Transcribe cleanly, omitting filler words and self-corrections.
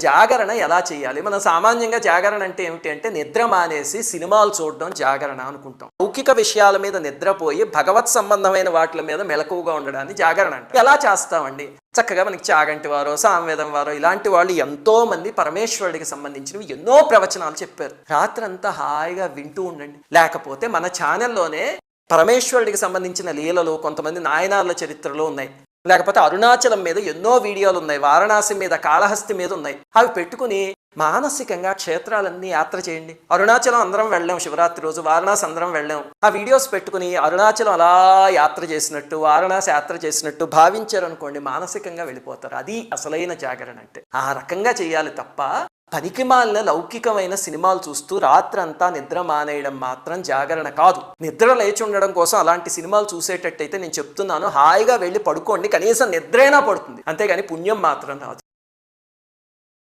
జాగరణ ఎలా చేయాలి? మనం సామాన్యంగా జాగరణ అంటే ఏమిటి అంటే నిద్ర మానేసి సినిమాలు చూడడం జాగరణ అనుకుంటాం. లౌకిక విషయాల మీద నిద్రపోయి భగవత్ సంబంధమైన వాటి మీద మెలకువగా ఉండడాన్ని జాగరణ అంటే. ఎలా చేస్తామండి? చక్కగా మనకి చాగంటి వారో సామవేదం వారో ఇలాంటి వాళ్ళు ఎంతో మంది పరమేశ్వరుడికి సంబంధించినవి ఎన్నో ప్రవచనాలు చెప్పారు. రాత్రంతా హాయిగా వింటూ ఉండండి. లేకపోతే మన ఛానల్లోనే పరమేశ్వరుడికి సంబంధించిన లీలలు, కొంతమంది నాయనార్ల చరిత్రలో ఉన్నాయి. లేకపోతే అరుణాచలం మీద ఎన్నో వీడియోలు ఉన్నాయి, వారణాసి మీద, కాళహస్తి మీద ఉన్నాయి. అవి పెట్టుకుని మానసికంగా క్షేత్రాలన్నీ యాత్ర చేయండి. అరుణాచలం అందరం వెళ్ళాం శివరాత్రి రోజు, వారణాసి అందరం వెళ్ళాం. ఆ వీడియోస్ పెట్టుకుని అరుణాచలం అలా యాత్ర చేసినట్టు, వారణాసి యాత్ర చేసినట్టు భావించారు అనుకోండి, మానసికంగా వెళ్ళిపోతారు. అది అసలైన జాగరణ అంటే. ఆ రకంగా చేయాలి తప్ప పనికిమాలిన లౌకికమైన సినిమాలు చూస్తూ రాత్రంతా నిద్ర మానేయడం మాత్రం జాగరణ కాదు. నిద్ర లేచి ఉండడం కోసం అలాంటి సినిమాలు చూసేటట్టయితే నేను చెప్తున్నాను, హాయిగా వెళ్ళి పడుకోండి, కనీసం నిద్రైనా పడుతుంది, అంతేగాని పుణ్యం మాత్రం రాదు.